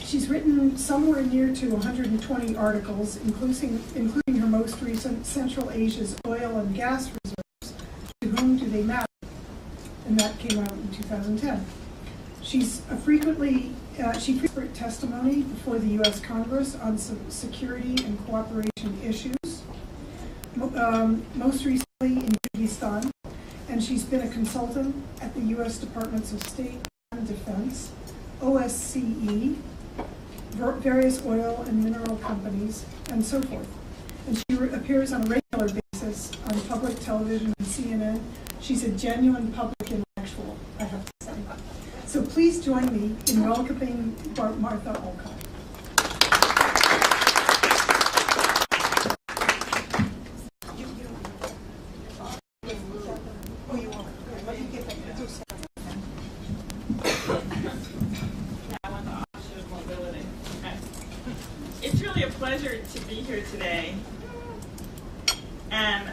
She's written somewhere near to 120 articles, including her most recent Central Asia's Oil and Gas Reserves, To Whom Do They Matter? And that came out in 2010. She frequently testimony before the U.S. Congress on security and cooperation issues, most recently in Kyrgyzstan, and she's been a consultant at the U.S. Departments of State and Defense, OSCE, various oil and mineral companies, and so forth. And she appears on a regular basis on public television and CNN. She's a genuine public intellectual, I have to say. So please join me in welcoming Martha Olcott. It's really a pleasure to be here today, and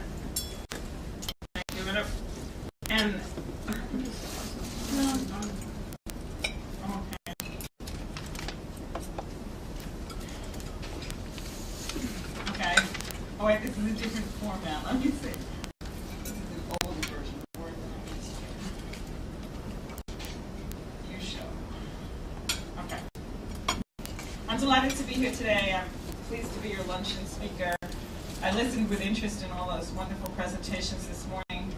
okay. Oh wait, this is a different format. Let me see. This is the old version of Word. You show. Okay. I'm delighted to be here today. I'm pleased to be your luncheon speaker. I listened with interest in all those wonderful presentations this morning,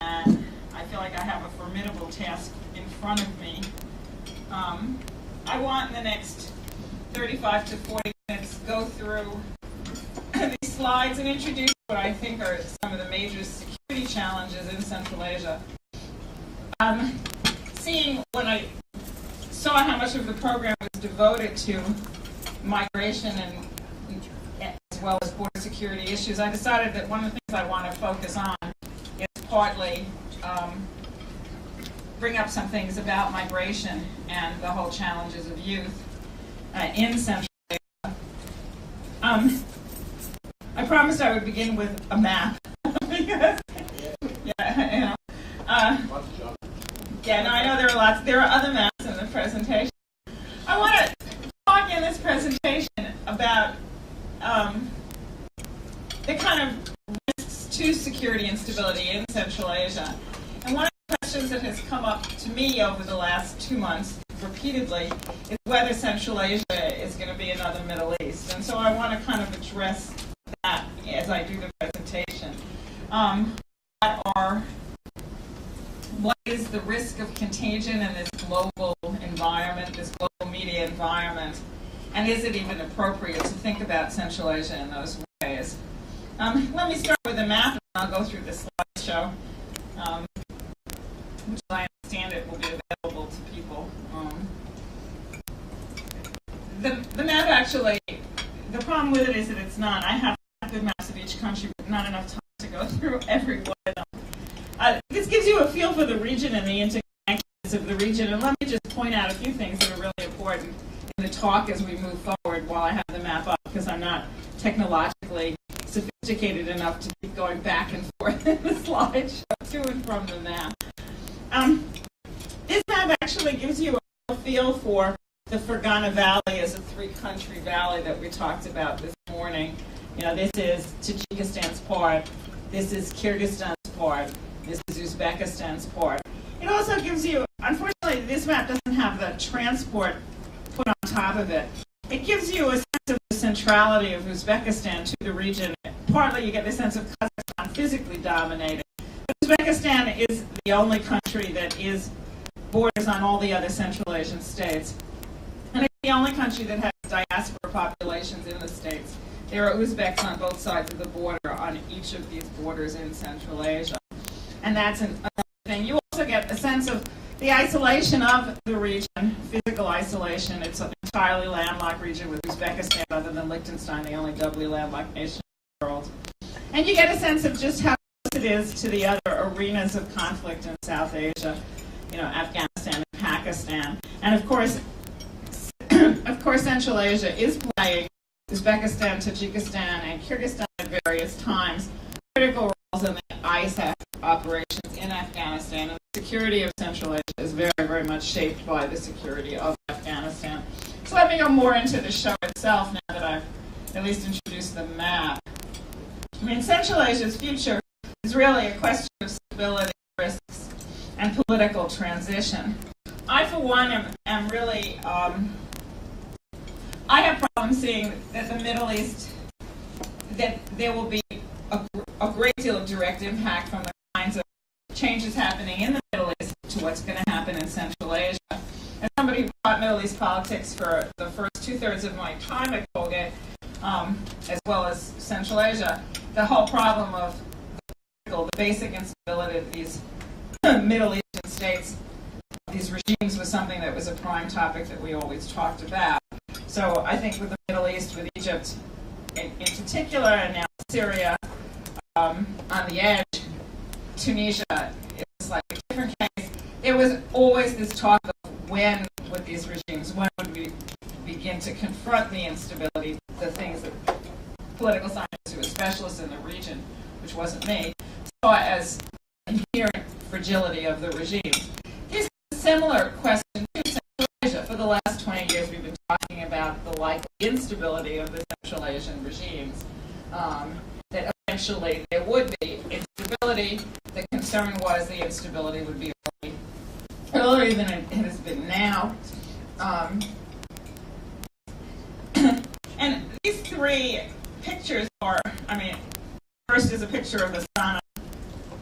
and I feel like I have a formidable task in front of me. I want in the next 35 to 40 minutes go through these slides and introduce what I think are some of the major security challenges in Central Asia. Seeing when I saw how much of the program was devoted to migration and as well as border security issues, I decided that one of the things I want to focus on is partly bring up some things about migration and the whole challenges of youth in Central Asia. I promised I would begin with a map because, yeah, yeah, no, I know there are lots. There are other maps in the presentation. I want to talk in this presentation about the kind of risks to security and stability in Central Asia. And one of the questions that has come up to me over the last 2 months repeatedly is whether Central Asia is going to be another Middle East. And so I want to kind of address that as I do the presentation. What is the risk of contagion in this global environment, this global media environment, and is it even appropriate to think about Central Asia in those ways? Let me start with a map, and I'll go through the slideshow, which as I understand it will be available to people. The map actually, the problem with it is that it's not. I have good maps of each country, but not enough time to go through every one of them. This gives you a feel for the region and the interconnectedness of the region, and let me just point out a few things that are really important in the talk as we move forward while I have the map up, because I'm not technologically sophisticated enough to keep going back and forth in the slideshow to and from the map. This map actually gives you a feel for the Fergana Valley as a three-country valley that we talked about this morning. You know, this is Tajikistan's part, this is Kyrgyzstan's part, this is Uzbekistan's part. It also gives you, unfortunately, this map doesn't have the transport put on top of it. It gives you a sense of the centrality of Uzbekistan to the region. Partly you get the sense of Kazakhstan physically dominated. But Uzbekistan is the only country that borders on all the other Central Asian states. And it's the only country that has diaspora populations in the states. There are Uzbeks on both sides of the border on each of these borders in Central Asia. And that's another thing. You also get a sense of the isolation of the region, physical isolation. It's an entirely landlocked region with Uzbekistan, other than Liechtenstein, the only doubly landlocked nation in the world. And you get a sense of just how close it is to the other arenas of conflict in South Asia, you know, Afghanistan and Pakistan. And of course, Central Asia is playing Uzbekistan, Tajikistan, and Kyrgyzstan at various times critical roles in the ISAF operations in Afghanistan. And the security of Central Asia is very, very much shaped by the security of Afghanistan. going to go more into the show itself now that I've at least introduced the map. I mean, Central Asia's future is really a question of stability, risks, and political transition. I, for one, am really, I have problems seeing that the Middle East, that there will be a great deal of direct impact from the kinds of changes happening in the Middle East to what's going to happen in Central Asia. As somebody who taught Middle East politics for the first 2/3 of my time at Colgate, as well as Central Asia, the whole problem of the basic instability of these Middle Eastern states, these regimes, was something that was a prime topic that we always talked about. So I think with the Middle East, with Egypt in particular, and now Syria on the edge, Tunisia is like a different case. There was always this talk of when would these regimes, when would we begin to confront the instability, the things that political scientists who are specialists in the region, which wasn't me, saw as inherent fragility of the regime. Here's a similar question to Central Asia. For the last 20 years, we've been talking about the likely instability of the Central Asian regimes, that eventually there would be instability. The concern was the instability would be earlier than it has been now. And these three pictures are, I mean, first is a picture of Astana,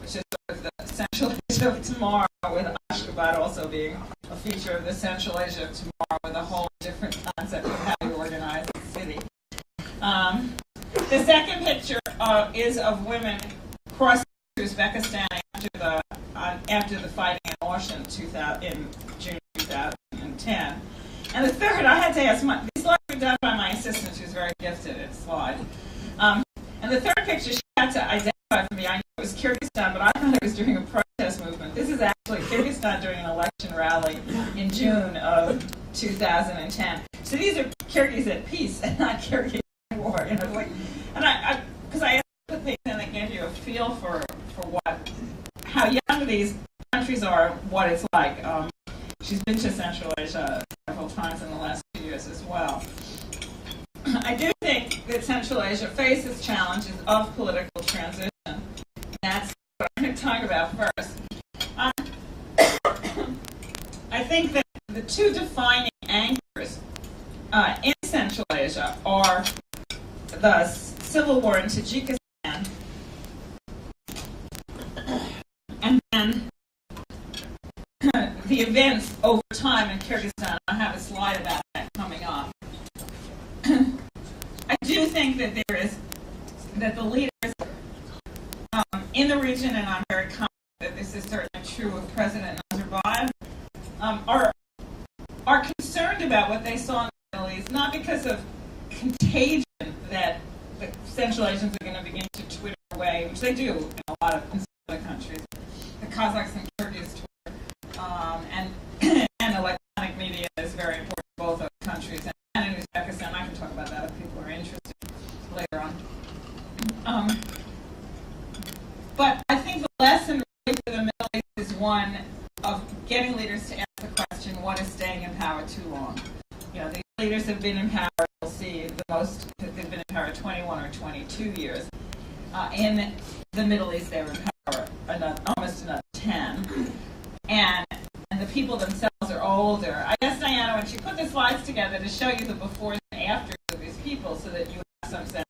which is sort of the Central Asia of tomorrow, with Ashgabat also being a feature of the Central Asia of tomorrow, with a whole different concept of how you organize the city. The second picture is of women crossing to Uzbekistan after the fighting in Ocean in June 2010. And the third, I had to ask, these slides were done by my assistant, who's very gifted at slide. And the third picture she had to identify for me. I knew it was Kyrgyzstan, but I thought it was during a protest movement. This is actually Kyrgyzstan during an election rally in June of 2010. So these are Kyrgyz at peace and not Kyrgyz at war. You know, and because I put things in that give you a feel for how young these countries are, what it's like. She's been to Central Asia several times in the last 2 years as well. I do think that Central Asia faces challenges of political transition. And that's what I'm going to talk about first. I think that the two defining anchors in Central Asia are the civil war in Tajikistan and then the events over time in Kyrgyzstan. I have a slide about that coming up. I do think that the leaders in the region, and I'm very confident that this is certainly true of President Nazarbayev, are concerned about what they saw in the Middle East, not because of contagion that the Central Asians are going to begin to Twitter away, which they do in a lot of other countries. The Kazakhs and Kyrgyz Twitter, and electronic media is very important in both those countries. And in Uzbekistan, I can talk about that if people are interested later on. But I think the lesson really for the Middle East is one of getting leaders to ask the question, what is staying in power too long? You know, these leaders have been in power, you'll see the most, they've been in power 21 or 22 years. In the Middle East, they were in power almost another 10. And the people themselves are older. I guess, Diana, when she put the slides together to show you the befores and afters of these people so that you have some sense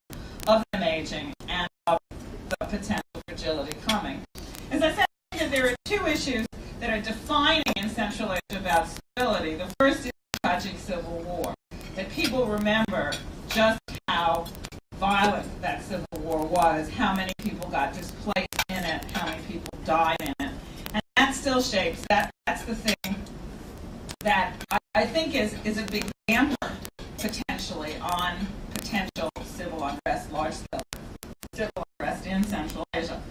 of them aging and of the potential fragility coming. As I said, there are two issues that are defining in Central Asia about stability. The first is the Tajik Civil War, that people remember just how violent that civil war was, how many people got displaced in it, how many people died in it. And that still shapes, that's the thing that I think is a big damper, potentially, on potential civil unrest, large-scale civil unrest in Central Asia.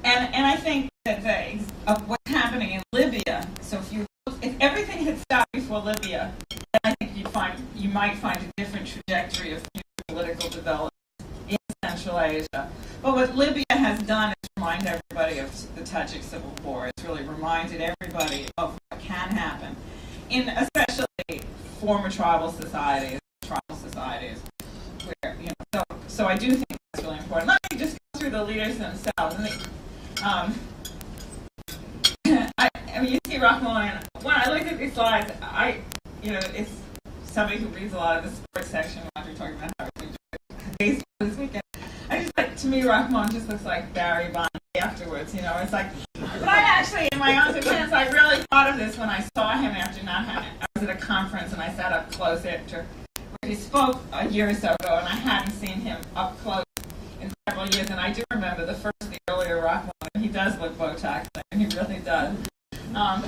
And I think that what's happening in Libya, so if everything had stopped before Libya, then I think you might find a different trajectory of future political development in Central Asia. But what Libya has done is remind everybody of the Tajik Civil War. It's really reminded everybody of what can happen in especially former tribal societies, where, so I do think that's really important. Let me just go through the leaders themselves. I mean, you see Rahman. When I looked at these slides, it's somebody who reads a lot of the sports section after talking about how we're doing baseball this weekend. To me, Rahman just looks like Barry Bonds afterwards. It's like, but I actually, in my own defense, I really thought of this when I saw him after not having. I was at a conference and I sat up close after where he spoke a year or so ago, and I hadn't seen him up close in several years. And I do remember the earlier Rahman, and he does look Botox, and he really does. All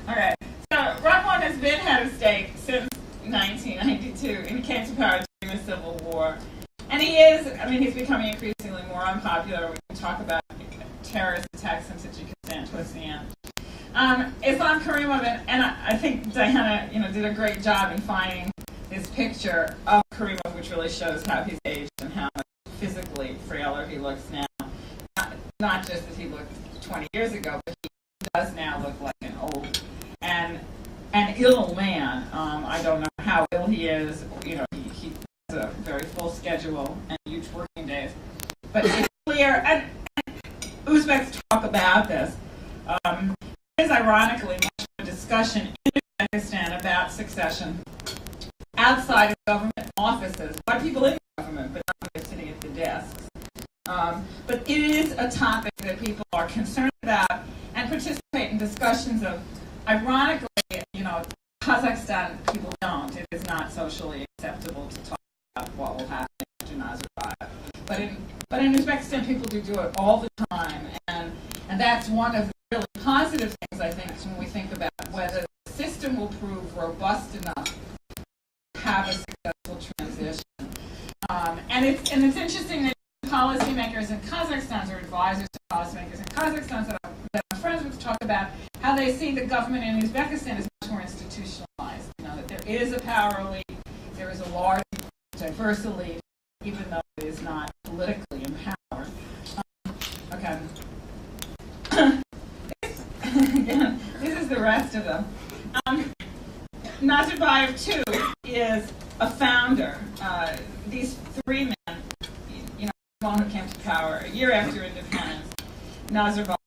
right. So Rahman has been head of state since 1992, and he came to power during the Civil War. And he's becoming increasingly more unpopular. We can talk about terrorist attacks in Tajikistan towards the end. Islam Karimov, and I think Diana, did a great job in finding this picture of Karimov, which really shows how he's aged and how much physically frailer he looks now. Not just as he looked 20 years ago, but he does now look like an old and an ill man. I don't know how ill he is. He has a very full schedule and huge working days. But it's clear, and Uzbeks talk about this. There's ironically much of a discussion in Uzbekistan about succession outside of government offices by people in government, but not they're sitting at the desks. But it is a topic that people are concerned about and participate in discussions of. Ironically, Kazakhstan people don't. It is not socially acceptable to talk about what will happen after Nazarbayev. But in Uzbekistan, people do it all the time, and that's one of the really positive things I think when we think about whether the system will prove robust enough to have a successful transition. And it's interesting that policymakers in Kazakhstan or advisors to policymakers in Kazakhstan that I'm friends with talk about how they see the government in Uzbekistan as much more institutionalized. That there is a power elite, there is a large, diverse elite, even though it is not politically empowered. Okay. Again, this is the rest of them. Nazarbayev, too, is a founder. These three men, one who came to power a year after independence, Nazarbayev,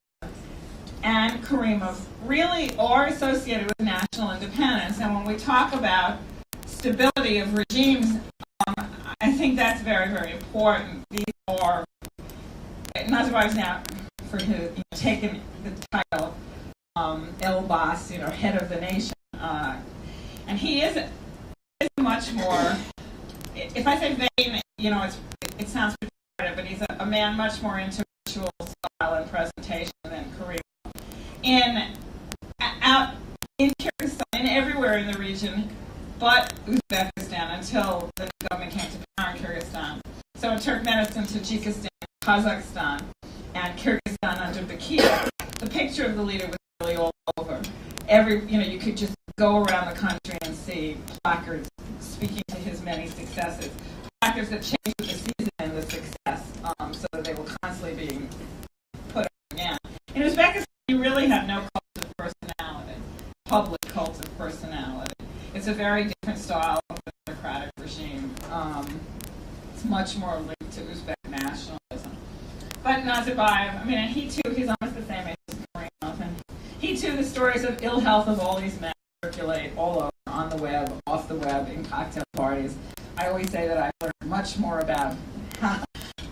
and Karimov, really are associated with national independence. And when we talk about stability of regimes, I think that's very, very important. These are Nazarbayev's now for his taken the title Elbas, head of the nation, and he is much more. If I say vain, it sounds pejorative, but he's a man much more into ritual style and presentation than Karimov. Out in Kyrgyzstan and everywhere in the region, but Uzbekistan until the government came to power in Kyrgyzstan. So in Turkmenistan, Tajikistan, Kazakhstan, and Kyrgyzstan under Bakiyev, the picture of the leader was really all over. You could just go around the country and see placards speaking to his many successes. Placards that change with the season and the success, so that they were constantly being put up again. In Uzbekistan, you really have no cult of personality, public cult of personality. It's a very different style of democratic regime. It's much more linked to Uzbek nationalism. But Nazarbayev, and he too, he's almost the same age as Karimov, and he too, the stories of ill health of all these men circulate all over, on the web, off the web, in cocktail parties. I always say that I've learned much more about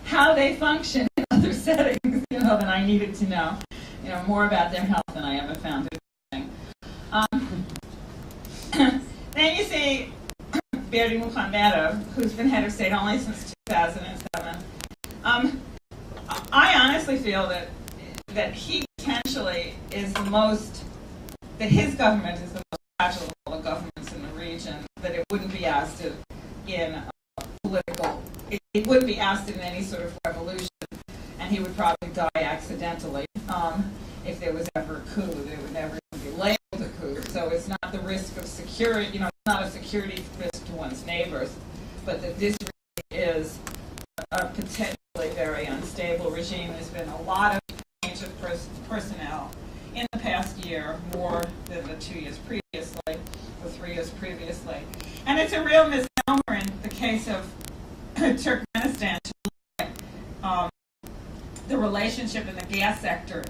how they function in other settings, than I needed to know. More about their health than I ever found interesting. Then you see Berdi Mukhambetov, who's been head of state only since 2007. I honestly feel that he potentially is that his government is the most fragile of all the governments in the region, that it wouldn't be ousted in it wouldn't be ousted in any sort of revolution, and he would probably die accidentally. If there was ever a coup, it would never be labeled a coup. So it's not the risk of security, it's not a security risk to one's neighbors, but that this really is a potential really very unstable regime. There's been a lot of change of personnel in the past year, more than the 2 years previously, or 3 years previously. And it's a real misnomer in the case of Turkmenistan to look at the relationship in the gas sector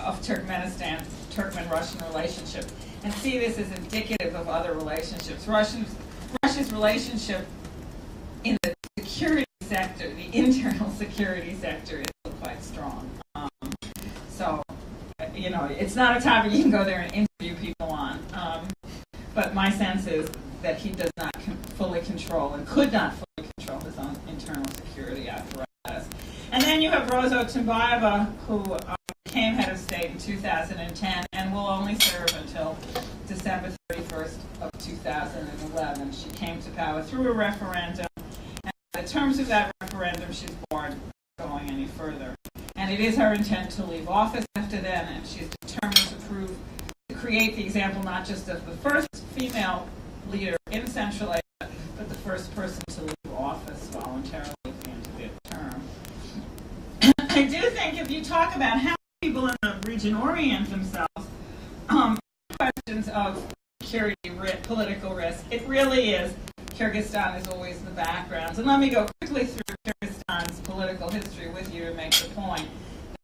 of Turkmenistan, Turkmen-Russian relationship, and see this as indicative of other relationships. Russia's relationship in the security sector, the internal security sector, is still quite strong. It's not a topic you can go there and interview people on. But my sense is that he does not fully control and could not fully control his own internal security apparatus. And then you have Rosa Otunbayeva, who became head of state in 2010 and will only serve until December 31st of 2011. She came to power through a referendum, and in the terms of that referendum, she's barred from going any further. And it is her intent to leave office after then, and she's determined to create the example not just of the first female leader in Central Asia, but the first person to leave office voluntarily at the end of their term. I do think if you talk about how people in the region orient themselves, questions of security, political risk, it really is Kyrgyzstan is always in the background. And let me go quickly through Kyrgyzstan's political history with you to make the point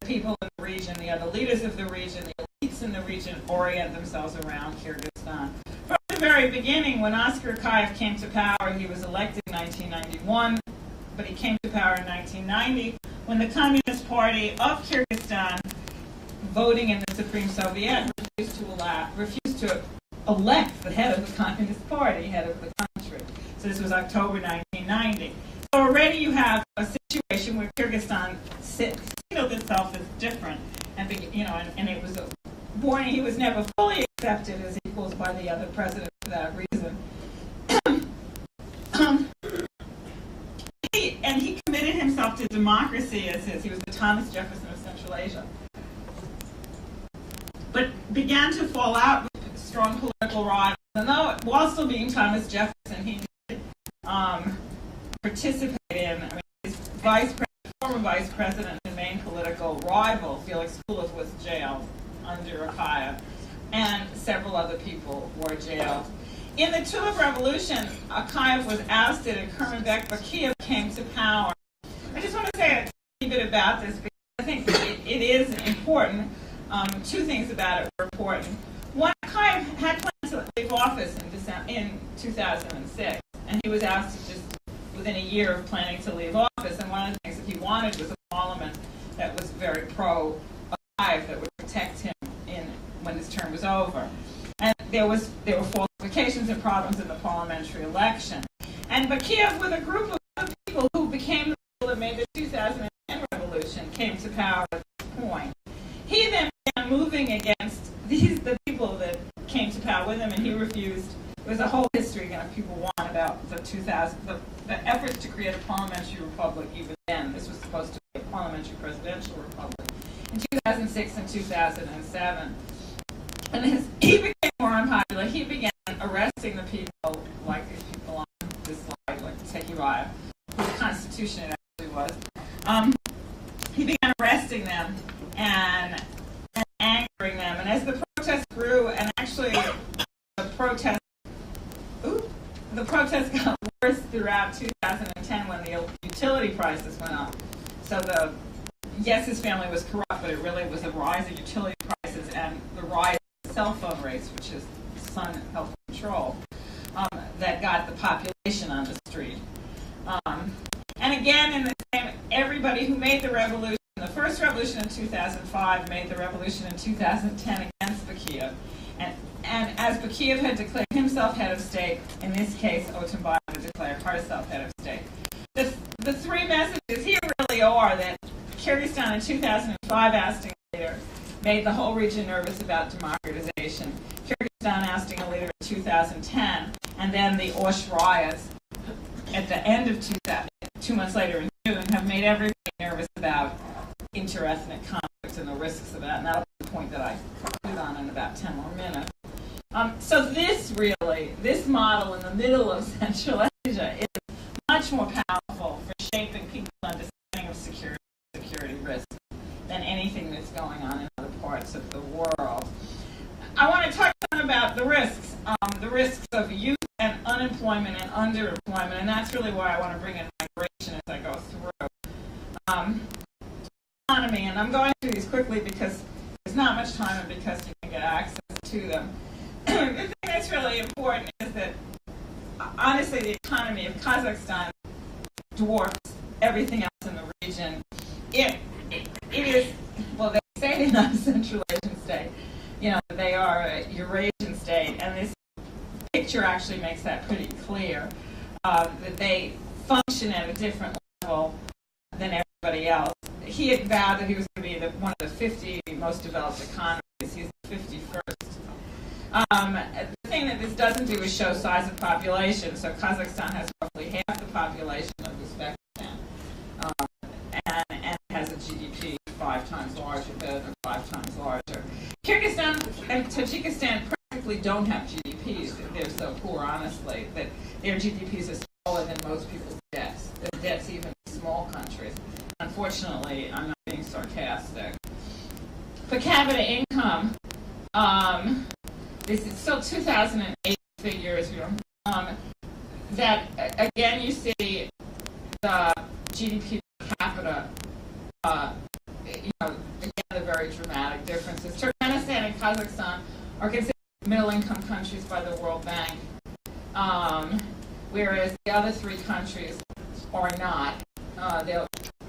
that people in the region, the other leaders of the region, the elites in the region orient themselves around Kyrgyzstan. From the very beginning, when Oscar Akayev came to power, he was elected in 1991, but he came to power in 1990 when the Communist Party of Kyrgyzstan, voting in the Supreme Soviet, refused to elect the head of the Communist Party, head of the country. So this was October 1990. So already you have a situation where Kyrgyzstan signaled itself as different, and it was he was never fully accepted as equals by the other presidents for that reason. He committed himself to democracy as he was the Thomas Jefferson of Central Asia, but began to fall out with strong political rivals. And while still being Thomas Jefferson, he did participate in, his former vice president and main political rival, Felix Kulov, was jailed under Akayev, and several other people were jailed. In the Tulip Revolution, Akayev was ousted and Kurmanbek Bakiyev came to power. I just want to say a bit about this because I think it is important. Two things about it were important. One, Akayev had plans to leave office in 2006, and he was ousted just within a year of planning to leave office. And one of the things that he wanted was a parliament that was very pro-Akayev, that would protect him when his term was over. And there were falsifications and problems in the parliamentary election. And Bakiyev, with a group of other people who became the people that made the 2010 revolution, came to power at this point. He then began moving against the people that came to power with him, and he refused. There's a whole history people want about the efforts to create a parliamentary republic even then. This was supposed to be a parliamentary presidential republic in 2006 and 2007. And he became more unpopular. He began arresting the people, like these people on this slide, like Tekiraya, who the Constitution actually was. He began arresting them and angering them. And as the protests grew, and actually the protests got worse throughout 2010 when the utility prices went up. So yes, his family was corrupt, but it really was a rise in utility prices and the rise in cell phone rates, which his son helped control, that got the population on the street. And again, everybody who made the revolution, the first revolution in 2005, made the revolution in 2010 against Bakiyev. And as Bakiyev had declared himself head of state, in this case, Otunbayeva declared herself head of state. The three messages here really are that Kyrgyzstan in 2005 ousting a leader made the whole region nervous about democratization. Kyrgyzstan ousting a leader in 2010, and then the Osh riots at the end of 2 months later in June have made everybody nervous about interethnic conflict and the risks of that, and that'll be the point that I conclude on in about 10 more minutes. So this model in the middle of Central Asia is much more powerful for shaping people's understanding of security anything that's going on in other parts of the world. I want to talk about the risks of youth and unemployment and underemployment, and that's really why I want to bring in migration as I go through. Economy, and I'm going through these quickly because there's not much time and because you can get access to them. The thing that's really important is that, honestly, the economy of Kazakhstan dwarfs everything else in the region. It is, well, they say they're not a Central Asian state. You know, they are a Eurasian state, and this picture actually makes that pretty clear, that they function at a different level than everybody else. He had vowed that he was going to be one of the 50 most developed economies. He's the 51st. The thing that this doesn't do is show size of population. So Kazakhstan has roughly half the population of Uzbekistan, and has a GDP 5 times larger, better than 5 times larger. Kyrgyzstan and Tajikistan practically don't have GDPs. They're so poor, honestly, that their GDPs are smaller than most people's debts. Their debts even in small countries. Unfortunately, I'm not being sarcastic. Per capita income, this is still 2008 figures. That again, you see the GDP per capita. Again, the very dramatic differences. Turkmenistan and Kazakhstan are considered middle-income countries by the World Bank, whereas the other 3 countries are not. They're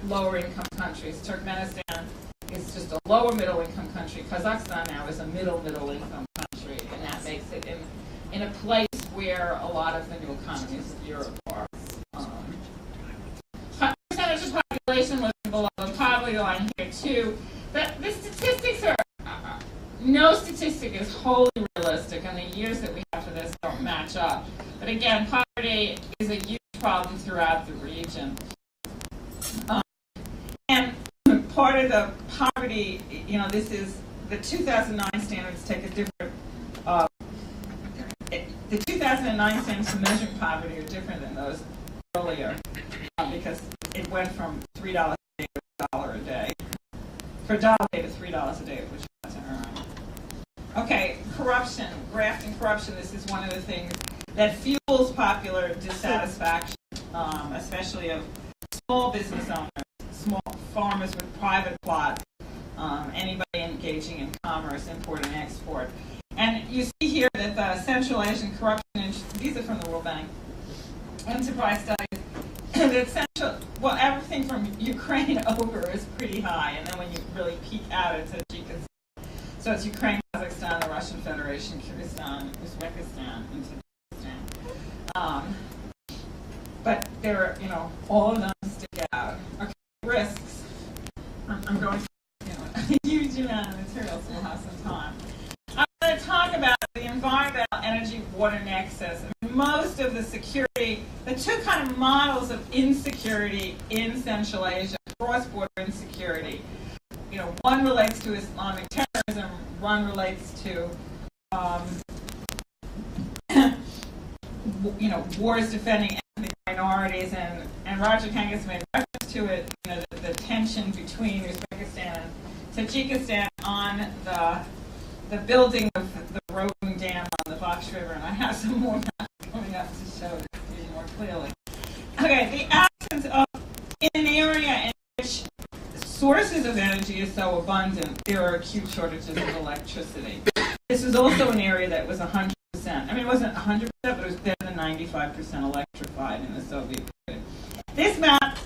lower-income countries. Turkmenistan is just a lower middle-income country. Kazakhstan now is a middle-income country, and that makes it in a place where a lot of the new economies of Europe are. Percentage of population living below the poverty line here too. But the statistics are no statistic is wholly realistic, and the years that we have for this don't match up. But again, poverty is a huge problem throughout the region. And part of the poverty, this is the 2009 standards take a different. The 2009 standards for measuring poverty are different than those earlier because it went from $3 a day to $1 a day. For $1 a day to $3 a day, which was to earn. Okay, corruption, graft and corruption. This is one of the things that fuels popular dissatisfaction, especially of small business owners, small farmers with private plots, anybody engaging in commerce, import and export. And you see here that the Central Asian corruption, these are from the World Bank, enterprise studies, that everything from Ukraine over is pretty high, and then when you really peek out, it's Tajikistan. So it's Ukraine, Kazakhstan, the Russian Federation, Kyrgyzstan, Uzbekistan, and Tajikistan. But there are, all of them stick out. Okay, risks. I'm going through a huge amount of material, so we'll have some time. I'm going to talk about the environmental, energy, water nexus. Most of the security, the 2 kind of models of insecurity in Central Asia, cross-border insecurity. One relates to Islamic terrorism, one relates to, wars defending ethnic minorities, and Roger Kangas made reference to it, the tension between Uzbekistan and Tajikistan on the building of the Rogan Dam on the Baksh River, and I have some more maps coming up to show this to you more clearly. Okay, the absence of, in an area in which sources of energy is so abundant, there are acute shortages of electricity. This was also an area that was 100%, it wasn't 100%, but it was better than 95% electrified in the Soviet period. This map,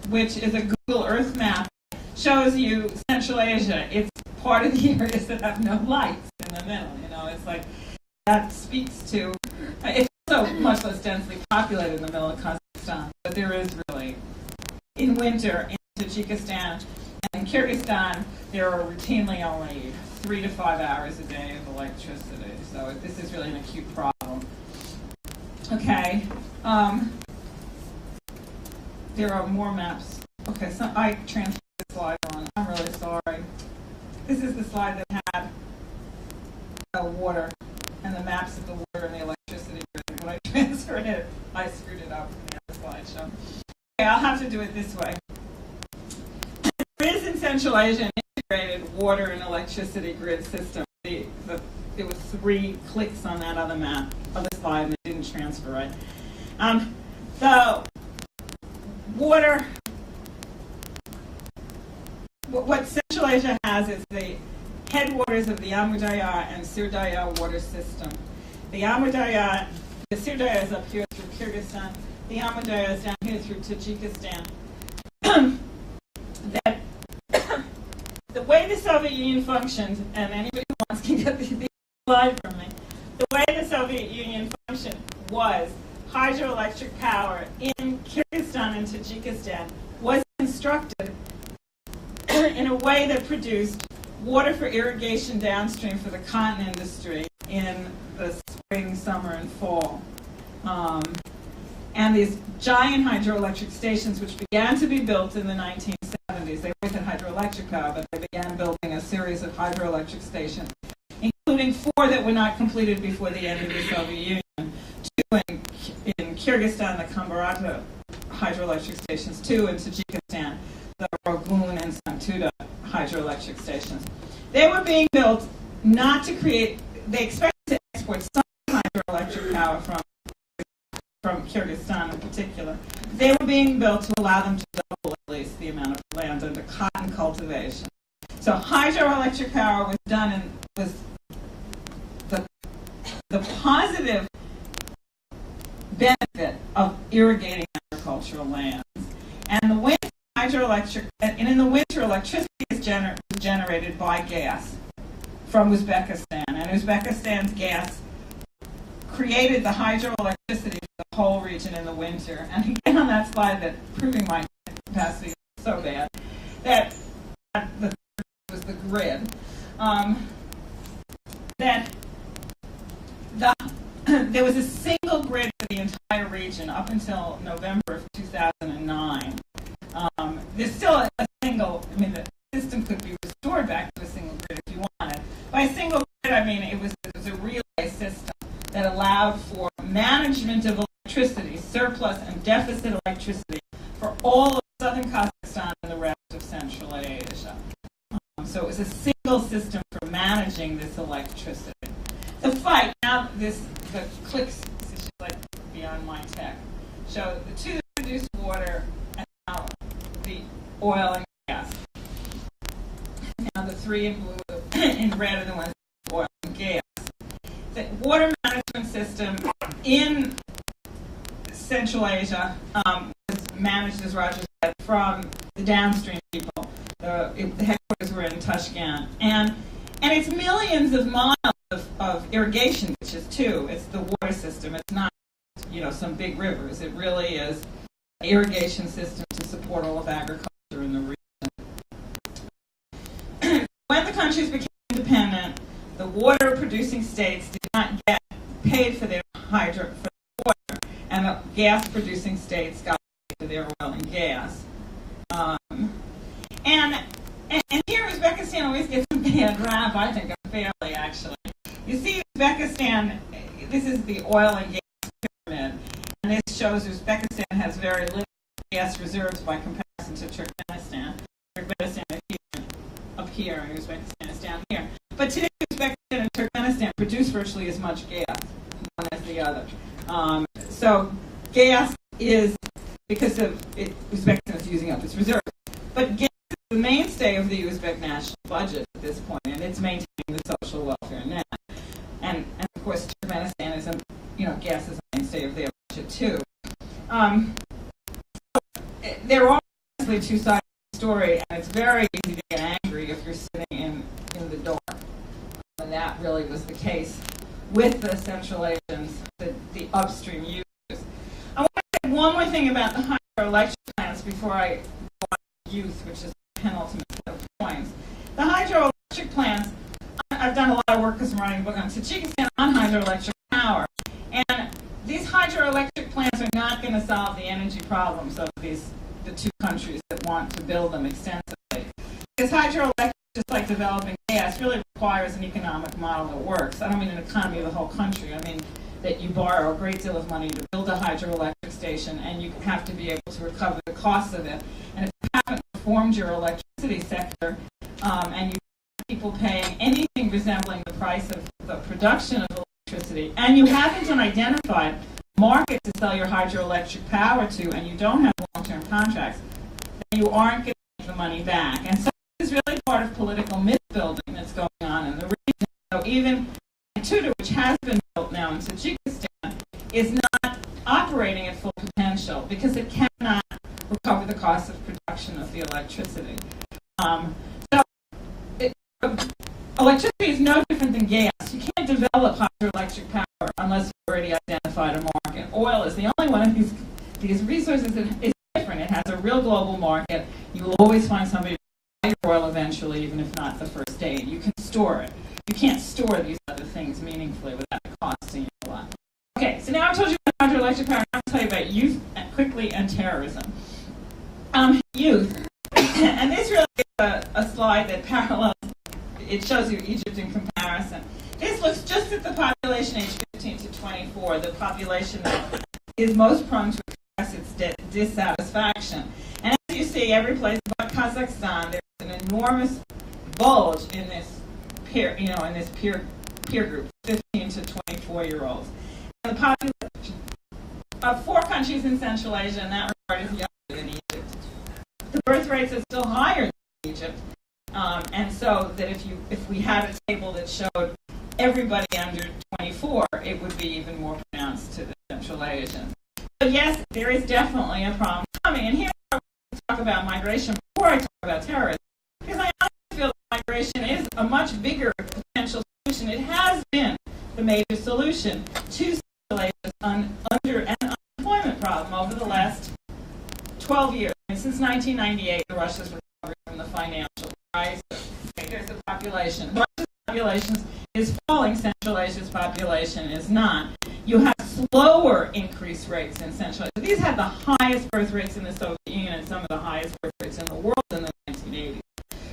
which is a Google Earth map, shows you Central Asia. It's part of the areas that have no lights in the middle. It's like that speaks to. It's also much less densely populated in the middle of Kazakhstan, but there is really, in winter in Tajikistan and Kyrgyzstan, there are routinely only 3 to 5 hours a day of electricity. So this is really an acute problem. Okay, there are more maps. Okay, so I transferred the slide on. I'm really sorry. This is the slide that had the water and the maps of the water and the electricity. When I transferred it, I screwed it up in the other slideshow. Okay, I'll have to do it this way. There is in Central Asia an integrated water and electricity grid system. There was 3 clicks on that other slide, and it didn't transfer right. The water, what Central Asia has is the headwaters of the Amu Darya and Sir Darya water system. The Amu Darya, the Sir Darya is up here through Kyrgyzstan. The Amu Darya is down here through Tajikistan. That the way the Soviet Union functioned, and anybody who wants can get the slide from me, the way the Soviet Union functioned was hydroelectric power in Kyrgyzstan and Tajikistan was constructed in a way that produced water for irrigation downstream for the cotton industry in the spring, summer, and fall. And these giant hydroelectric stations, which began to be built in the 1970s, they always had hydroelectric power, but they began building a series of hydroelectric stations, including 4 that were not completed before the end of the Soviet Union. 2 in Kyrgyzstan, the Kambarata hydroelectric stations, 2 in Tajikistan, the Rogun and Santuda hydroelectric stations. They were being built not to create, they expected to export some hydroelectric power from Kyrgyzstan in particular. They were being built to allow them to double at least the amount of land under cotton cultivation. So hydroelectric power was done and was the positive benefit of irrigating agricultural lands. And the winter hydroelectric, and in the winter electricity is generated by gas from Uzbekistan, and Uzbekistan's gas created the hydroelectricity for the whole region in the winter. And again on that slide, that proving my capacity is so bad, that was the grid. There was a single grid for the entire region up until November of 2009. There's still a single, I mean, the system could be restored back to a single grid if you wanted. By a single grid, I mean it was a relay system that allowed for management of electricity, surplus and deficit electricity for all of southern Kazakhstan and the rest of Central Asia. So it was a single system for managing this electricity. The fight, now the clicks, this is just like beyond my tech, show the 2 that produce water and now the oil and gas. Now the 3 in blue, in red are the ones with oil and gas. The water management system in Central Asia was managed, as Roger said, from the downstream people. The headquarters were in Tashkent. And it's millions of miles of irrigation ditches, too. It's the water system. It's not, some big rivers. It really is an irrigation system to support all of agriculture in the region. When the countries became independent, the water-producing states did not get paid for their water, and the gas-producing states got paid for their oil and gas. And here Uzbekistan always gets a bad rap, I think, unfairly, actually. You see Uzbekistan, this is the oil and gas pyramid, and this shows Uzbekistan has very little gas reserves by comparison to Turkmenistan. Turkmenistan is up here, and Uzbekistan is down here. But today, Uzbekistan and Turkmenistan produce virtually as much gas, one as the other. So gas is, because of Uzbekistan is using up its reserves. But gas is the mainstay of the Uzbek national budget at this point, and it's maintaining the social welfare net. And of course, Turkmenistan is, gas is a mainstay of their budget too. There are obviously 2 sides of the story, and it's very easy to get angry if you're sitting in the dark. And that really was the case with the Central Asians, the upstream users. I want to say one more thing about the hydroelectric plants before I go on to youth, which is the penultimate set of points. The hydroelectric plants, I've done a lot of work because I'm writing a book on Tajikistan on hydroelectric power. And these hydroelectric plants are not going to solve the energy problems of the 2 countries that want to build them extensively. Because hydroelectric, just like developing gas, really requires an economic model that works. I don't mean an economy of the whole country. I mean that you borrow a great deal of money to build a hydroelectric station, and you have to be able to recover the costs of it. And if you haven't reformed your electricity sector, and you have people paying anything resembling the price of the production of electricity, and you haven't identified market to sell your hydroelectric power to, and you don't have long-term contracts, then you aren't getting the money back. And so this is really part of political myth-building that's going on. And the reason, so even Tutor, which has been built now in Tajikistan, is not operating at full potential because it cannot recover the cost of production of the electricity. Electricity is no different than gas. You can't develop hydroelectric power unless you've already identified a market. Oil is the only one of these resources that is different. It has a real global market. You will always find somebody to buy your oil eventually, even if not the first day. You can store it. You can't store these other things meaningfully without it costing you a lot. Okay, so now I've told you about hydroelectric power. I'll tell you about youth quickly and terrorism. Youth. And this really is a slide that parallels. It shows you Egypt in comparison. This looks just at the population aged 15 to 24, the population that is most prone to express its dissatisfaction. And as you see, every place but Kazakhstan, there's an enormous bulge in this peer group, 15 to 24-year-olds. And the population of 4 countries in Central Asia in that regard is younger than Egypt. The birth rates are still higher than Egypt. And so that if we had a table that showed everybody under 24, it would be even more pronounced to the Central Asians. But yes, there is definitely a problem coming. And here I want to talk about migration before I talk about terrorism, because I honestly feel that migration is a much bigger potential solution. It has been the major solution to Central Asia's unemployment problem over the last 12 years. And since 1998, Russia's recovered from the financial crisis. Okay, here's the population. Russia's population is falling. Central Asia's population is not. You have slower increase rates in Central Asia. These had the highest birth rates in the Soviet Union and some of the highest birth rates in the world in the 1980s.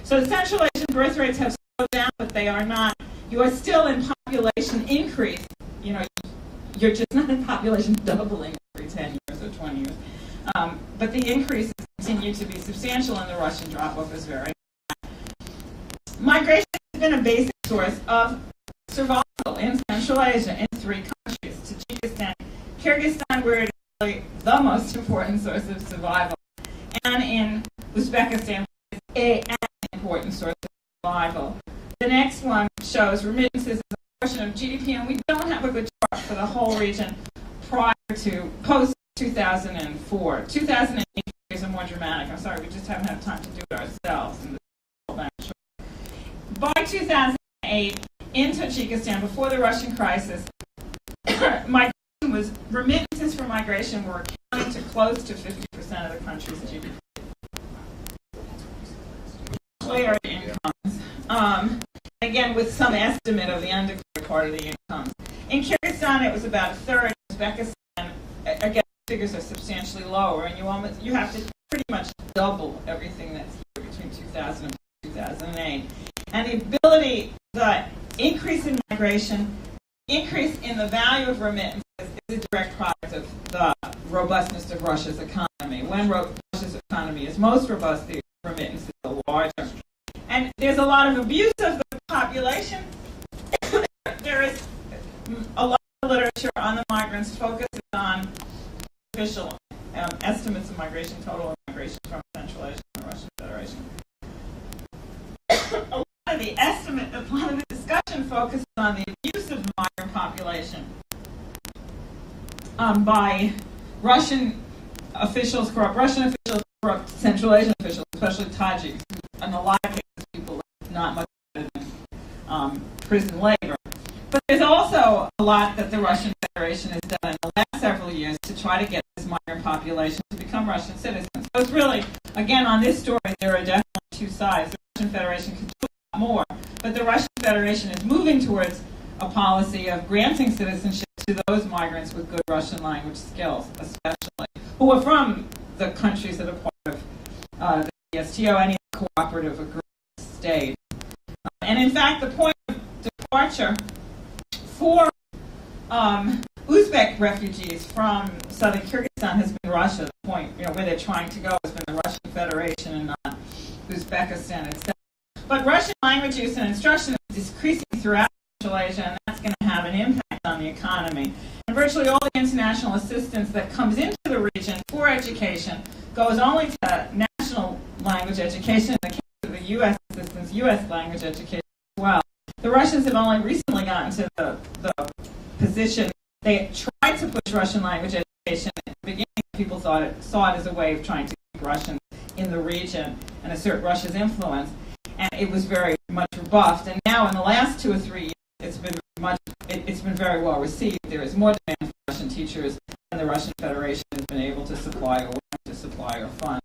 So the Central Asian birth rates have slowed down, but they are not. You are still in population increase. You know, you're just not in population doubling every 10 years or 20 years. But the increases continue to be substantial, and the Russian drop-off is very high. Migration has been a basic source of survival in Central Asia in 3 countries: Tajikistan, Kyrgyzstan, where it is really the most important source of survival, and in Uzbekistan, where it is an important source of survival. The next one shows remittances as a portion of GDP, and we don't have a good chart for the whole region prior to post-2004. 2008 is more dramatic. I'm sorry, we just haven't had time to do it ourselves. By 2008, in Tajikistan, before the Russian crisis, remittances for migration were accounting to close to 50% of the country's GDP. Clear incomes. Again, with some estimate of the undeclared part of the incomes. In Kyrgyzstan, it was about a third. In Uzbekistan, again, figures are substantially lower, and you have to pretty much double everything that's here between 2000 and 2008. And the increase in migration, increase in the value of remittances is a direct product of the robustness of Russia's economy. When Russia's economy is most robust, the remittances are larger. And there's a lot of abuse of the population. There is a lot of literature on the migrants focuses on official estimates of migration, total migration from Central Asia and the Russian Federation. A lot of the discussion focuses on the abuse of the migrant population by Russian officials, corrupt Central Asian officials, especially Tajiks, and a lot of cases people like not much better than prison labor. But there's also a lot that the Russian Federation has done in the last several years to try to get this migrant population to become Russian citizens. So it's really, again, on this story, there are definitely 2 sides. The Russian Federation could do a lot more, but the Russian Federation is moving towards a policy of granting citizenship to those migrants with good Russian language skills, especially, who are from the countries that are part of the STO, any cooperative agreement state. And in fact, the point of departure for Uzbek refugees from southern Kyrgyzstan has been Russia. The point, where they're trying to go has been the Russian Federation and not Uzbekistan itself. But Russian language use and instruction is decreasing throughout Central Asia, and that's going to have an impact on the economy. And virtually all the international assistance that comes into the region for education goes only to national language education. In the case of the U.S. assistance, U.S. language education as well. The Russians have only recently gotten to the position. They tried to push Russian language education. At the beginning, people saw it as a way of trying to keep Russians in the region and assert Russia's influence. And it was very much rebuffed. And now, in the last 2 or 3 years, it's been very well received. There is more demand for Russian teachers than the Russian Federation has been able to supply or fund.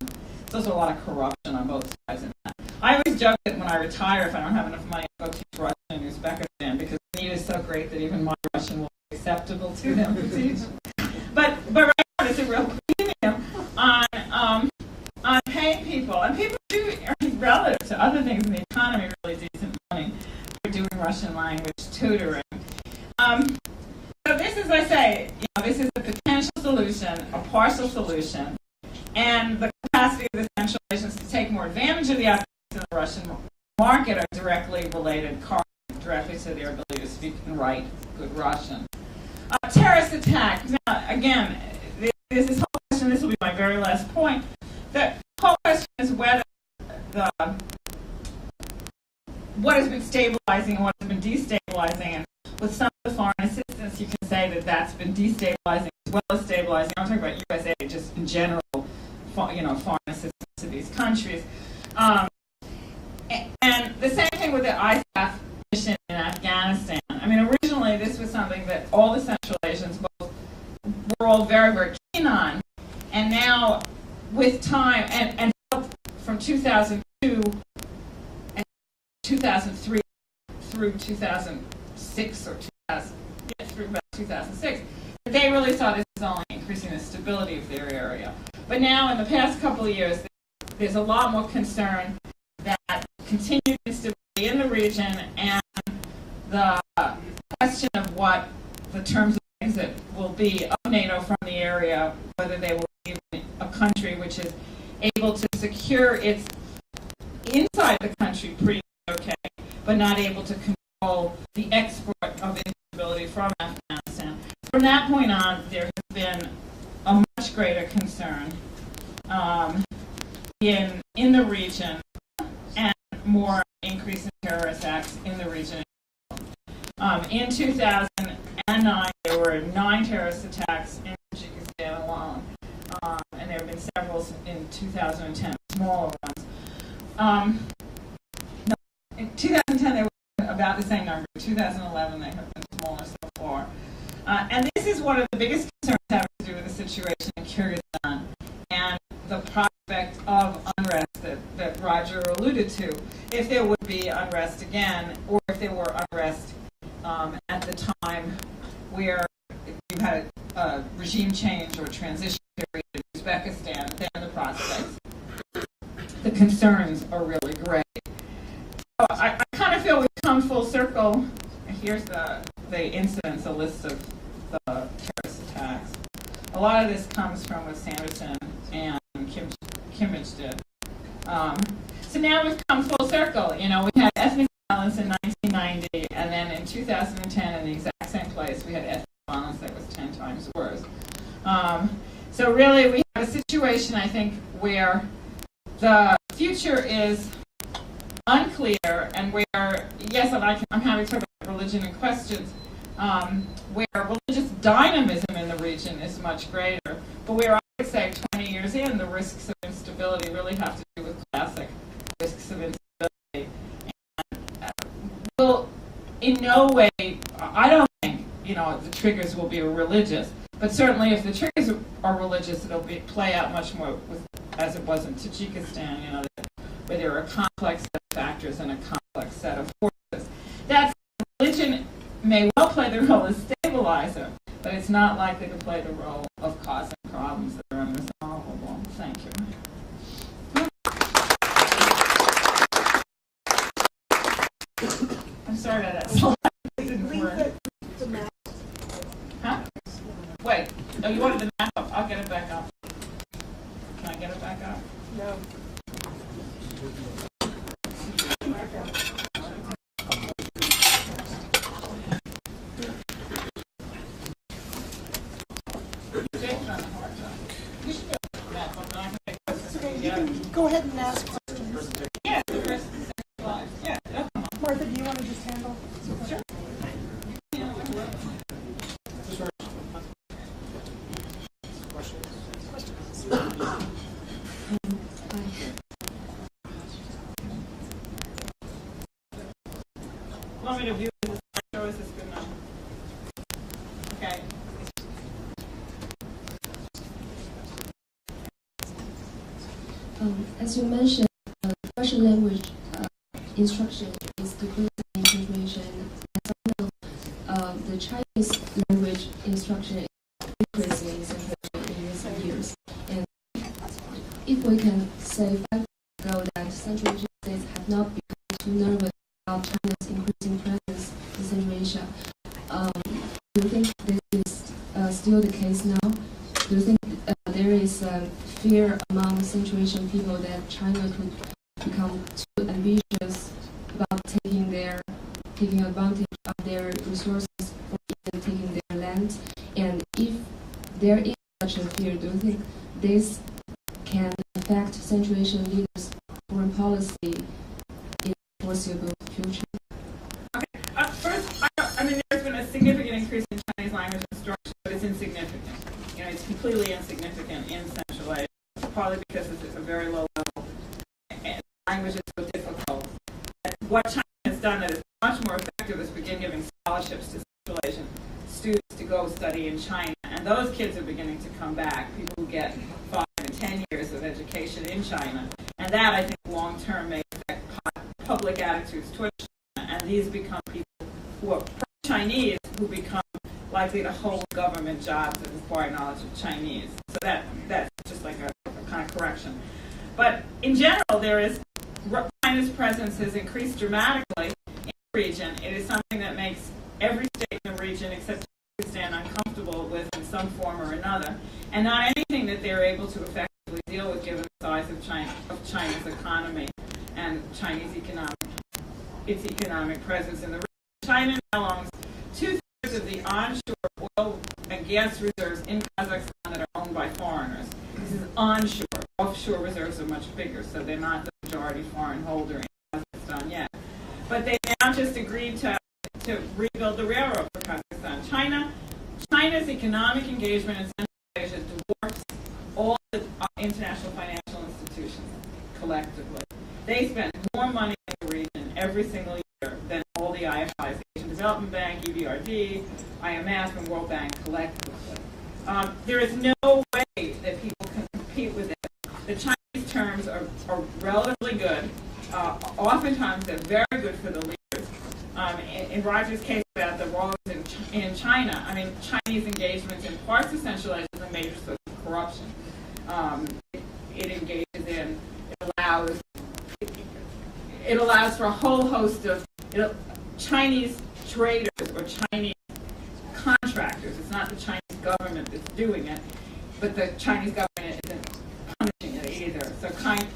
There's also a lot of corruption on both sides of that. I always joke that when I retire, if I don't have enough money, I'll go teach Russian in Uzbekistan because the need is so great that even my Russian will be acceptable to them to teach. But right now, there's a real premium on paying people, and people do earn relative to other things in the economy really decent money for doing Russian language tutoring. So this, as I say, this is a potential solution, a partial solution, and the capacity of the Central Asians to take more advantage of the opportunities in the Russian market are directly related, directly to their ability to speak and write good Russian. Terrorist attack. Now, again, this whole question, this will be my very last point. The whole question is whether what has been stabilizing and what has been destabilizing. And with some of the foreign assistance, you can say that that's been destabilizing as well as stabilizing. I'm talking about USA, just in general, foreign assistance to these countries. And the same thing with the ISAF mission in Afghanistan. I mean, originally this was something that all the Central Asians were all very, very keen on. And now, with time, and from 2002 and 2003 through 2006 or through about 2006, they really saw this as only increasing the stability of their area. But now, in the past couple of years, there's a lot more concern that continued instability in the region and the question of what the terms of exit will be of NATO from the area, whether they will be a country which is able to secure its inside the country pretty okay, but not able to control the export of instability from Afghanistan. From that point on, there has been a much greater concern in the region and more increase in terrorist acts in the region. In 2009, there were 9 terrorist attacks in Tajikistan alone, and there have been several in 2010, smaller ones. In 2010, there were about the same number. In 2011, they have been smaller so far. And this is one of the biggest concerns having to do with the situation in Kyrgyzstan and the prospect of unrest that Roger alluded to. If there would be unrest again, or if there were unrest at the time where you had a regime change or transition period in Uzbekistan, then the prospects, the concerns are really great. So I kind of feel we've come full circle. Here's the incidents, a list of the terrorist attacks. A lot of this comes from what Sanderson and Kimmage did. So now we've come full circle. We had ethnic violence in 1990, and then in 2010, in the exact same place, we had ethnic violence that was 10 times worse. So really, we have a situation, I think, where the future is unclear, and where, yes, I'm happy to talk about religion and questions, where religious dynamism in the region is much greater, but where I would say 20 years in, the risks of instability really have to do with classic risks of instability. And will, in no way, I don't think, the triggers will be religious, but certainly if the triggers are religious, it'll play out much more as it was in Tajikistan, where there are a complex set of factors and a complex set of forces. That religion may well play the role as stabilizer, but it's not likely to play the role of causing problems that are unresolvable. Thank you. I'm sorry about that slide. It didn't work. Huh? Wait. Oh, you wanted the map up? I'll get it back up. Can I get it back up? No. go ahead and ask. Yeah, the rest is centralized. Yeah. Martha, do you want to just handle? Sure. Want me to view this? Or is this good enough? Okay. As you mentioned, Russian language instruction is decreasing in situation. As I know, the Chinese language instruction is decreasing in situation in recent years. And if we can say 5 years ago that Central Asian states have not become too nervous about China's increasing presence in Central Asia, do you think this is still the case now? Do you think there is fear among Central Asian people that China could become too ambitious about taking advantage of their resources or even taking their land? And if there is such a fear, do you think this can affect Central Asian leaders' foreign policy in the foreseeable future? Okay. First, I mean, there's been a significant increase in Chinese language instruction, but it's insignificant. You know, it's completely insignificant in Central Asia, partly because it's at a very low level, and language is so difficult. And what China has done that is much more effective is begin giving scholarships to Central Asian students to go study in China, and those kids are beginning to come back, people who get 5 and 10 years of education in China, and that, I think, long-term may affect public attitudes towards China, and these become people who are pro-Chinese who become likely to hold government jobs that require knowledge of Chinese. So that's just like a kind of correction. But in general, China's presence has increased dramatically in the region. It is something that makes every state in the region except Pakistan uncomfortable with in some form or another, and not anything that they're able to effectively deal with given the size of China's economy and its economic presence in the region. China now owns 2/3 of the onshore oil and gas reserves in Kazakhstan that are owned by foreigners. This is onshore. Offshore reserves are much bigger, so they're not the majority foreign holder in Kazakhstan yet. But they now just agreed to rebuild the railroad for Kazakhstan. China's economic engagement in Central Asia dwarfs all the international financial institutions collectively. They spend more money in the region every single year than all the IFIs, Asian Development Bank, EBRD, IMF, and World Bank collectively. There is no way that people can compete with it. The Chinese terms are relatively good. Oftentimes, they're very good for the leaders. In Roger's case about the roles in China, I mean, Chinese engagement in parts of Central Asia is a major source of corruption. It engages in, it allows for a whole host of Chinese traders or Chinese contractors. It's not the Chinese government that's doing it, but the Chinese government isn't punishing it either. So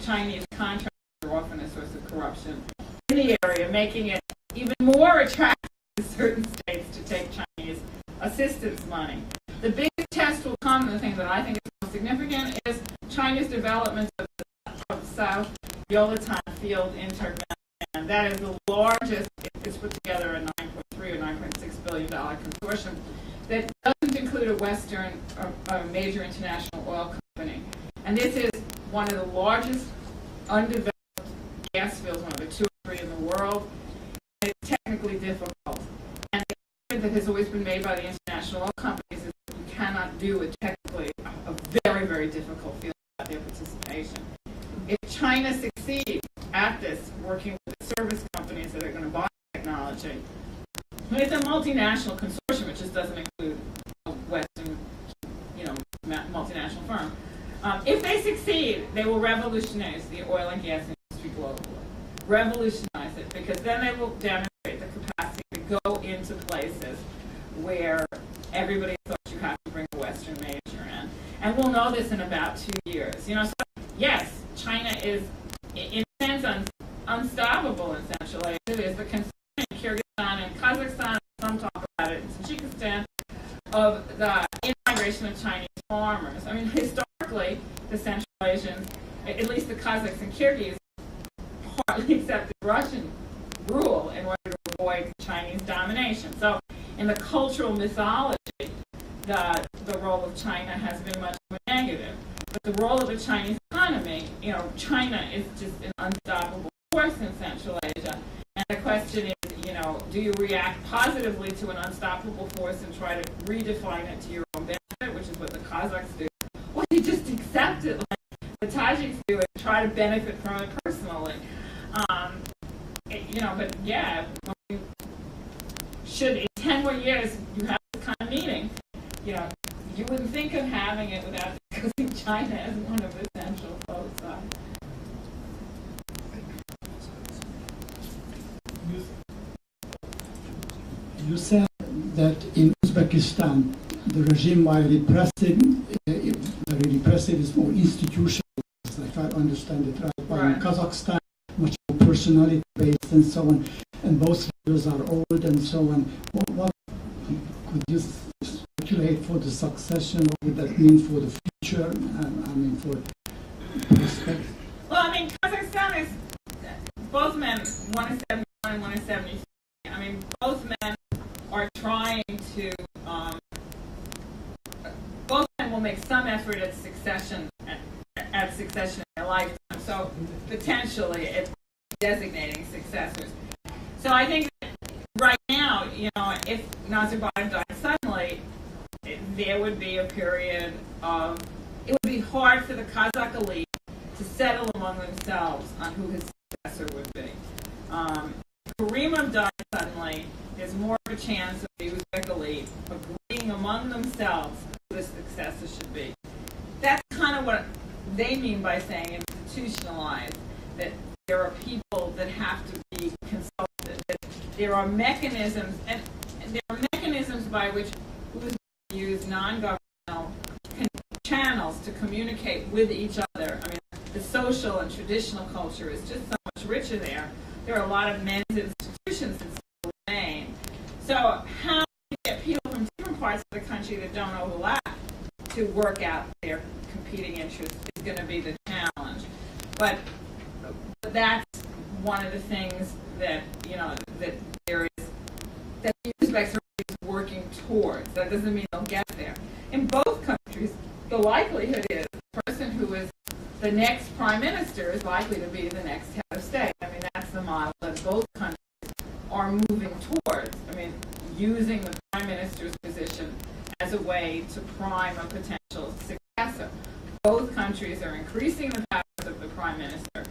Chinese contractors are often a source of corruption in the area, making it even more attractive to certain states to take Chinese assistance money. The biggest test will come, and the thing that I think is most significant, is China's development of the South Yolatan field in Turkmenistan. That is the largest. It's put together a $9.3 or $9.6 billion consortium that doesn't include a Western or a major international oil company. And this is one of the largest undeveloped gas fields, one of the 2 or 3 in the world. It's technically difficult. And the argument that has always been made by the international oil companies is that you cannot do it technically a very, very difficult field without their participation. If China succeeds at this, working with the service companies that are going to buy technology, it's a multinational consortium. It just doesn't include a Western, multinational firm. If they succeed, they will revolutionize the oil and gas industry globally. Revolutionize it, because then they will demonstrate the capacity to go into places where everybody thought you have to bring a Western major in. And we'll know this in about 2 years. So yes, China is, in a sense, unstoppable in Central Asia. There's the concern in Kyrgyzstan and Kazakhstan, some talk about it in Tajikistan, of the in-migration of Chinese farmers. I mean, historically, the Central Asians, at least the Kazakhs and Kyrgyz partly accepted Russian rule in order to avoid Chinese domination. So in the cultural mythology, the role of China has been much more negative. But the role of the Chinese economy, China is just an unstoppable force in Central Asia. And the question is, do you react positively to an unstoppable force and try to redefine it to your own benefit, which is what the Kazakhs do, or you just accept it like the Tajiks do and try to benefit from it personally? But yeah, should in 10 more years you have this kind of meeting, you wouldn't think of having it without discussing China as one of the central foci. You said that in Uzbekistan, the regime, while repressive, very repressive, is more institutional, if I understand it right. While in Kazakhstan, much more personality-based and so on, and both leaders are old and so on. What could you speculate for the succession? What would that mean for the future? For prospect? Well, Kazakhstan is both men. One is 71 and one is 73. Both men are trying to. Both men will make some effort at succession in their lifetime. So potentially, it's designating successors. So I think that right now, if Nazarbayev died suddenly, there would be a period of. It would be hard for the Kazakh elite to settle among themselves on who his successor would be. Karimov died suddenly, there's more of a chance of the Uzbek elite agreeing among themselves who the successor should be. That's kind of what they mean by saying institutionalized, that there are people that have to be consulted, that there are mechanisms, and there are mechanisms by which Uzbeks use non-governmental channels to communicate with each other. The social and traditional culture is just so much richer there. There are a lot of men's institutions that still remain. So how do you get people from different parts of the country that don't overlap to work out their competing interests is going to be the challenge. But that's one of the things that, that there is, that the Uzbeks are working towards. That doesn't mean they'll get there. In both countries, the likelihood is the person who is the next prime minister is likely to be the next head of state. That's the model that both countries are moving towards. Using the prime minister's position as a way to prime a potential successor. Both countries are increasing the powers of the prime minister.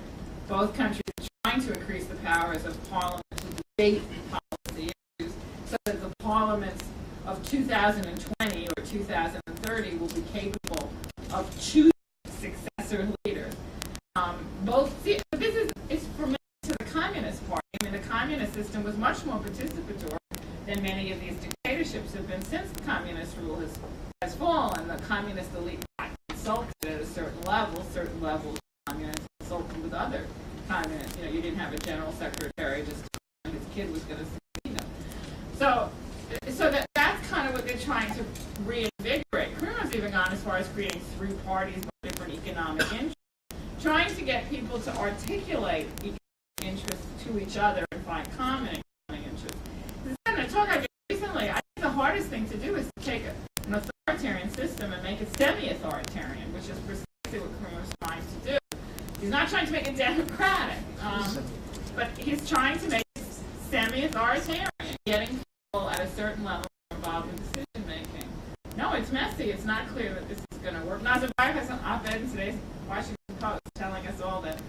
Both countries are trying to increase the powers of parliament to debate policy issues so that the parliaments of 2020 or 2030 will be capable of choosing successor leaders. It's fermented to the Communist Party. The communist system was much more participatory than many of these dictatorships have been since the communist rule has fallen. The communist elite consulted at a certain level of communists consulted with other communists. You didn't have a general secretary just telling his kid was going to succeed him. So that's kind of what they're trying to reinvigorate. Krimov's even gone as far as creating 3 parties with different economic interests, trying to get people to articulate economic interests to each other and find common economic interests. In a talk I did recently, I think the hardest thing to do is to take an authoritarian system and make it semi-authoritarian, which is precisely what Krimov's trying to do. He's not trying to make it democratic, but he's trying to make it semi-authoritarian, getting people at a certain level involved in decision making. No, it's messy. It's not clear that this is going to work. Nazarbayev has an op-ed in today's Washington Post telling us all that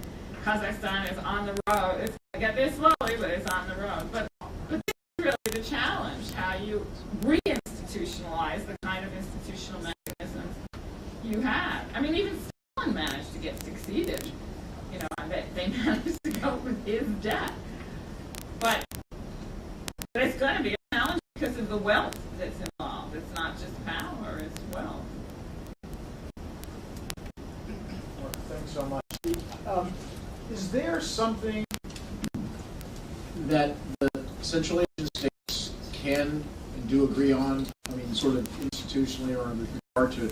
Kazakhstan is on the road. It's going to get there slowly, but it's on the road. But this is really the challenge, how you reinstitutionalize the kind of institutional mechanisms you have. Even Stalin managed to succeeded. They managed to go with his death. But it's going to be a challenge because of the wealth that's involved. It's not just power, it's wealth. Thanks so much. Is there something that the Central Asian states can and do agree on, sort of institutionally or with regard to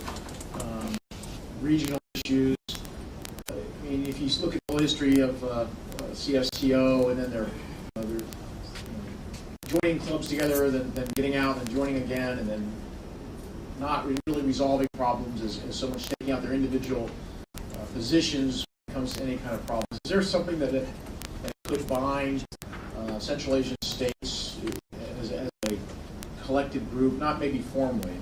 regional issues? If if you look at the history of CSTO, and then they're joining clubs together, then getting out and joining again, and then not really resolving problems as so much taking out their individual positions when it comes to any kind of problems. Is there something that could bind Central Asian states as a collective group, not maybe formally?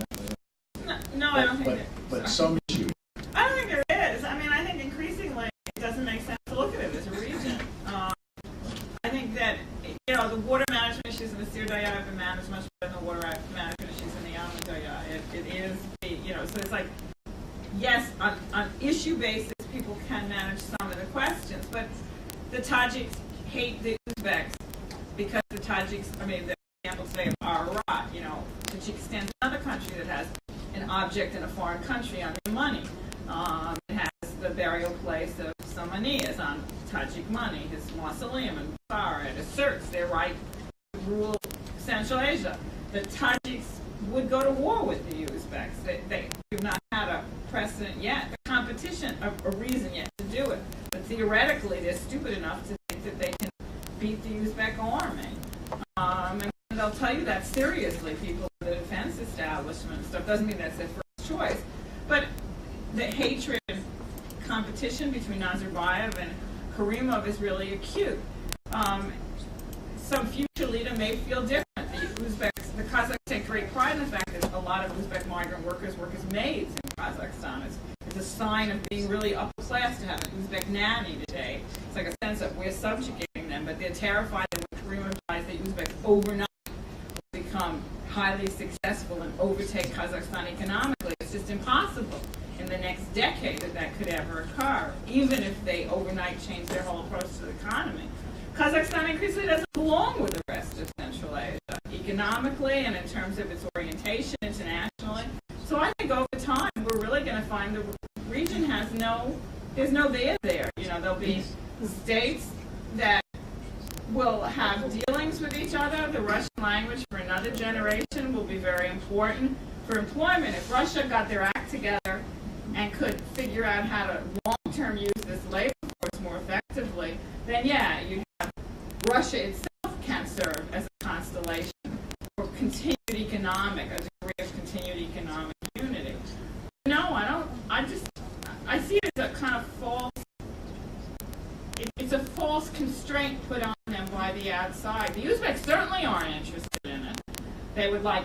No, I don't think but some issue. I don't think there is. I mean, I think increasingly it doesn't make sense to look at it as a region. I think that, the water management issues in the Sir Daya have been managed much better than the water management issues in the Amu Daya. It is, so it's like, yes, on issue basis, people can manage some of the questions, but the Tajiks hate the Uzbeks because the Tajiks, the example today of Ararat, Tajikistan is another country that has an object in a foreign country on their money. It has the burial place of Samaniyas on Tajik money, his mausoleum in Bukhara. It asserts their right to rule Central Asia. The Tajiks would go to war with the Uzbeks. They have not had a precedent yet, the competition, a reason yet to do it. But theoretically, they're stupid enough to think that they can beat the Uzbek army. And they'll tell you that seriously, people in the defense establishment and stuff. Doesn't mean that's their first choice. But the hatred and competition between Nazarbayev and Karimov is really acute. Some future leader may feel different. The Kazakhs take great pride in the fact that a lot of Uzbek migrant workers work as maids in Kazakhstan. It's a sign of being really upper class to have an Uzbek nanny today. It's like a sense of we're subjugating them, but they're terrified that when Karimov dies, the Uzbeks overnight will become highly successful and overtake Kazakhstan economically. It's just impossible in the next decade that could ever occur, even if they overnight change their whole approach to the economy. Kazakhstan increasingly doesn't belong with the rest of Central Asia, economically and in terms of its orientation internationally. So I think over time we're really going to find the region there's no there there. There'll be states that will have dealings with each other. The Russian language for another generation will be very important for employment. If Russia got their act together and could figure out how to long-term use this labor force more effectively, then yeah, you'd have Russia itself can serve as a constellation for continued a degree of continued economic unity. No, I see it as a kind of false, it's a false constraint put on them by the outside. The Uzbeks certainly aren't interested in it. They would like,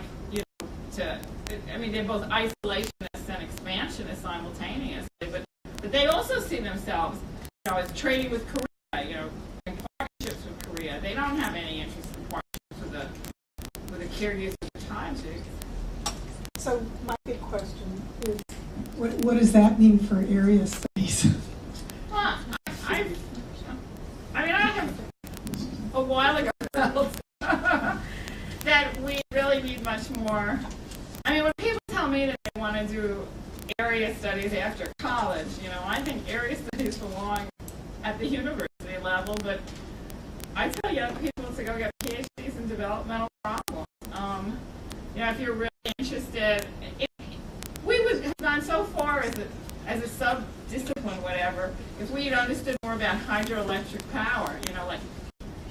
they're both isolationists and expansionists simultaneously, but they also see themselves, as trading with Korea, in partnerships with Korea. They don't have any interest in partnerships with the Kyrgyz or the Tajiks. So my big question is, what does that mean for area studies? Well, I have a while ago felt that we really need much more. When people tell me that they want to do area studies after college, I think area studies belong at the university level, but I tell young people to go get PhDs in developmental problems. If you're really interested, we would have gone so far as a sub-discipline, whatever, if we had understood more about hydroelectric power.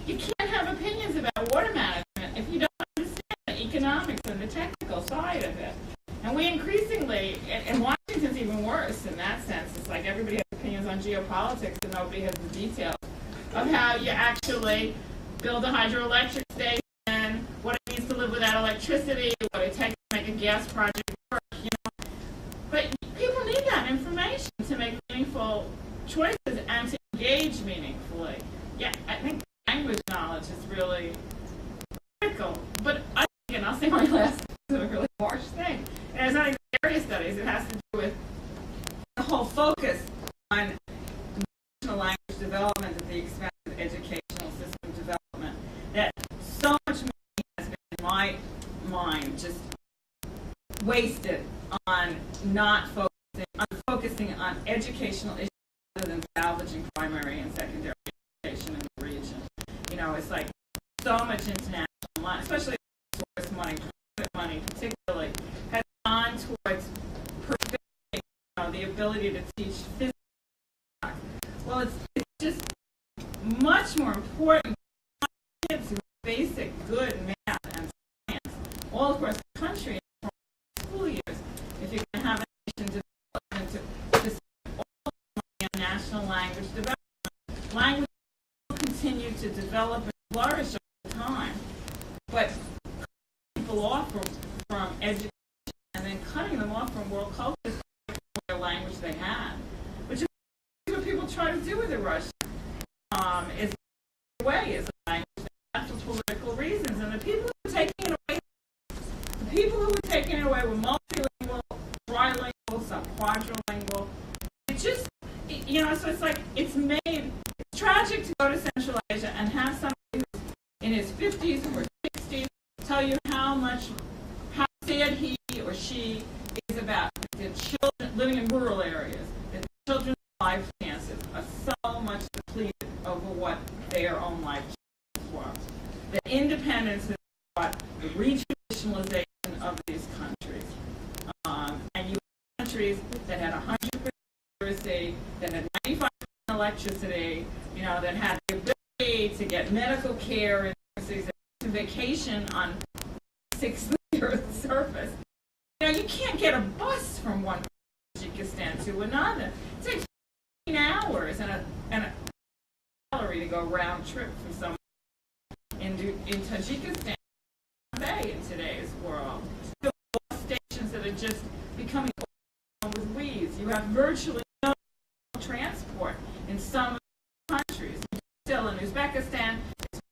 You can't have opinions about water management if you don't understand the economics and the technical side of it. And we increasingly, and Washington's even worse in that sense, it's like everybody has opinions on geopolitics and nobody has the details of how you actually build a hydroelectric station, what it means to live without electricity, what it takes to make a gas project work, But people need that information to make meaningful choices and to engage meaningfully. Yeah, I think language knowledge is really critical. But I'll say my last is a really harsh thing. And it's not even area studies. It has to do with the whole focus on national language development at the expense of educational system development. That so much money has been, in my mind, just wasted on not focusing on educational issues rather than salvaging primary and secondary education in the region. It's like so much international money, especially source money, private money particularly, has gone towards perfecting the ability to teach physics. Well, it's just much more important for kids who have basic good math and science all across the country from school years. If you're going to have a nation development to spend all the money on national language development, language will continue to develop and flourish over time. But cutting people off from education and then cutting them off from world culture is the language they have, which is what people try to do with the Russian. Is away as a language that for political reasons, and the people who are taking it away, were multilingual, trilingual, some quadrilingual. It just, so it's like it's tragic to go to Central Asia and have somebody who's in his 50s or 60s tell you how sad he or she is about the children living in rural areas, that the children's life chances are so much depleted over what their own life chances were. The independence is what the retraditionalization of these countries. And you have countries that had 100% literacy, that had 95% electricity, that had the ability to get medical care and to vacation on 6 Earth's surface. You can't get a bus from one Tajikistan to another. It takes 15 hours and a salary to go round trip from somewhere in Tajikistan in today's world. The bus stations that are just becoming overrun with weeds. You have virtually no transport in some countries. Still in Uzbekistan,